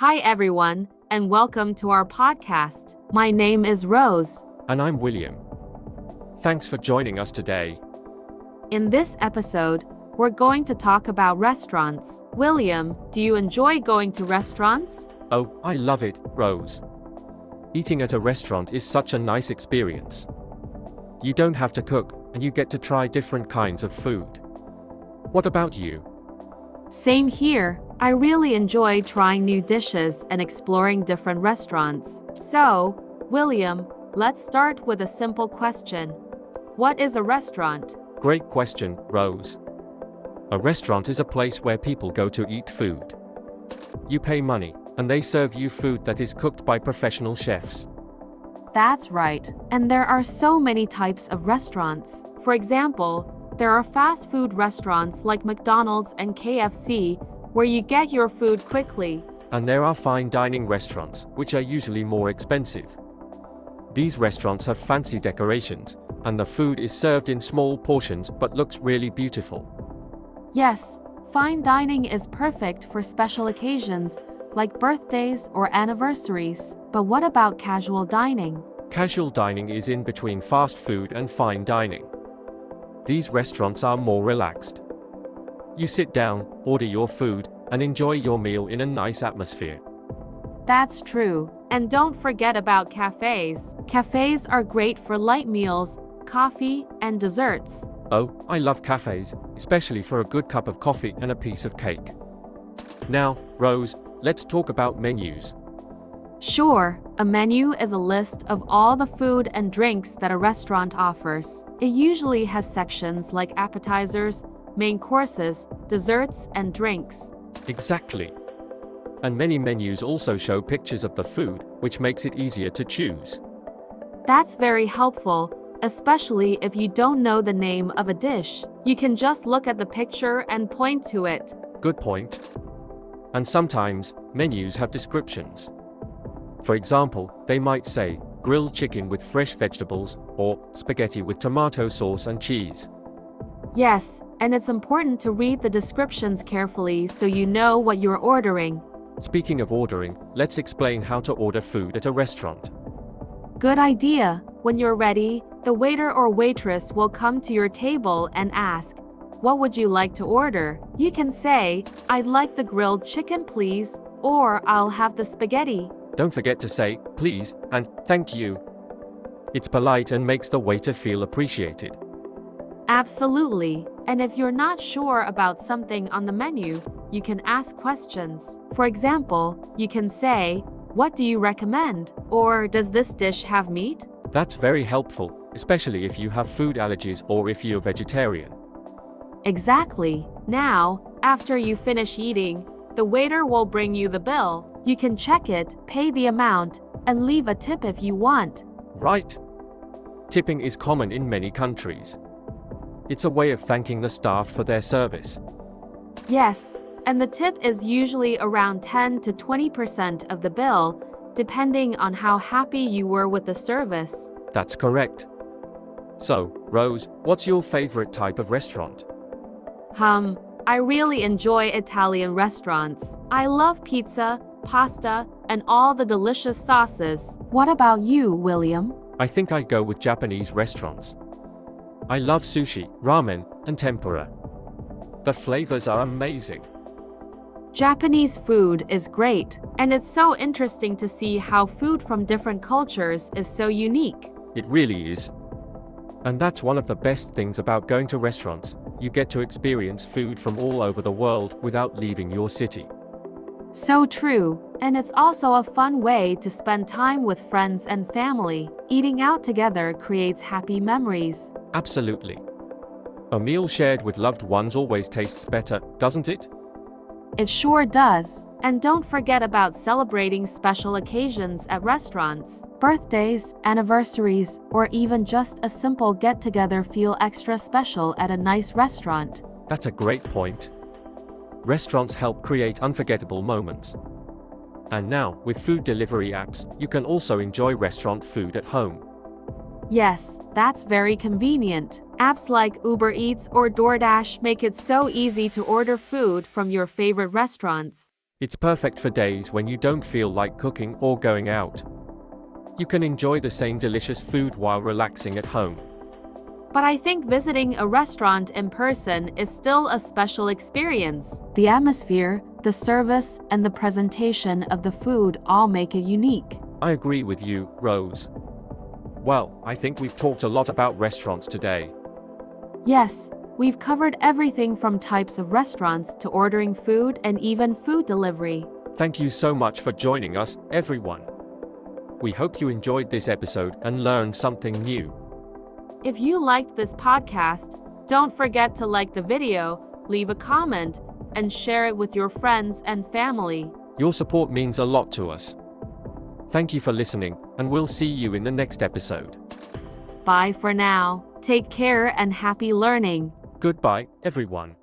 Hi, everyone, and welcome to our podcast. My name is Rose. And I'm William. Thanks for joining us today. In this episode, we're going to talk about restaurants. William, do you enjoy going to restaurants? Oh, I love it, Rose. Eating at a restaurant is such a nice experience. You don't have to cook, and you get to try different kinds of food. What about you? Same here. I really enjoy trying new dishes and exploring different restaurants. So, William, let's start with a simple question. What is a restaurant? Great question, Rose. A restaurant is a place where people go to eat food. You pay money, and they serve you food that is cooked by professional chefs. That's right. And there are so many types of restaurants. For example, there are fast food restaurants like McDonald's and KFC, where you get your food quickly. And there are fine dining restaurants, which are usually more expensive. These restaurants have fancy decorations, and the food is served in small portions but looks really beautiful. Yes, fine dining is perfect for special occasions like birthdays or anniversaries. But what about casual dining? Casual dining is in between fast food and fine dining. These restaurants are more relaxed. You sit down, order your food, and enjoy your meal in a nice atmosphere. That's true. And don't forget about cafes. Cafes are great for light meals, coffee, and desserts. Oh, I love cafes, especially for a good cup of coffee and a piece of cake. Now, Rose, let's talk about menus. Sure, a menu is a list of all the food and drinks that a restaurant offers. It usually has sections like appetizers, main courses, desserts, and drinks. Exactly. And many menus also show pictures of the food, which makes it easier to choose. That's very helpful, especially if you don't know the name of a dish. You can just look at the picture and point to it. Good point. And sometimes, menus have descriptions. For example, they might say, grilled chicken with fresh vegetables, or spaghetti with tomato sauce and cheese. Yes, and it's important to read the descriptions carefully so you know what you're ordering. Speaking of ordering, let's explain how to order food at a restaurant. Good idea. When you're ready, the waiter or waitress will come to your table and ask, "What would you like to order?" You can say, "I'd like the grilled chicken, please," or "I'll have the spaghetti." Don't forget to say, please, and thank you. It's polite and makes the waiter feel appreciated. Absolutely. And if you're not sure about something on the menu, you can ask questions. For example, you can say, "What do you recommend?" Or "Does this dish have meat?" That's very helpful, especially if you have food allergies or if you're vegetarian. Exactly. Now, after you finish eating, the waiter will bring you the bill. You can check it, pay the amount, and leave a tip if you want. Right. Tipping is common in many countries. It's a way of thanking the staff for their service. Yes, and the tip is usually around 10 to 20% of the bill, depending on how happy you were with the service. That's correct. So, Rose, what's your favorite type of restaurant? I really enjoy Italian restaurants. I love pizza, pasta, and all the delicious sauces. What about you, William? I think I'd go with Japanese restaurants. I love sushi, ramen, and tempura. The flavors are amazing. Japanese food is great, and it's so interesting to see how food from different cultures is so unique. It really is. And that's one of the best things about going to restaurants. You get to experience food from all over the world without leaving your city. So true, and it's also a fun way to spend time with friends and family. Eating out together creates happy memories. Absolutely. A meal shared with loved ones always tastes better, doesn't it? It sure does. And don't forget about celebrating special occasions at restaurants. Birthdays, anniversaries, or even just a simple get-together feel extra special at a nice restaurant. That's a great point. Restaurants help create unforgettable moments. And now, with food delivery apps, you can also enjoy restaurant food at home. Yes, that's very convenient. Apps like Uber Eats or DoorDash make it so easy to order food from your favorite restaurants. It's perfect for days when you don't feel like cooking or going out. You can enjoy the same delicious food while relaxing at home. But I think visiting a restaurant in person is still a special experience. The atmosphere, the service, and the presentation of the food all make it unique. I agree with you, Rose. Well, I think we've talked a lot about restaurants today. Yes, we've covered everything from types of restaurants to ordering food and even food delivery. Thank you so much for joining us, everyone. We hope you enjoyed this episode and learned something new. If you liked this podcast, don't forget to like the video, leave a comment, and share it with your friends and family. Your support means a lot to us. Thank you for listening, and we'll see you in the next episode. Bye for now. Take care and happy learning. Goodbye, everyone.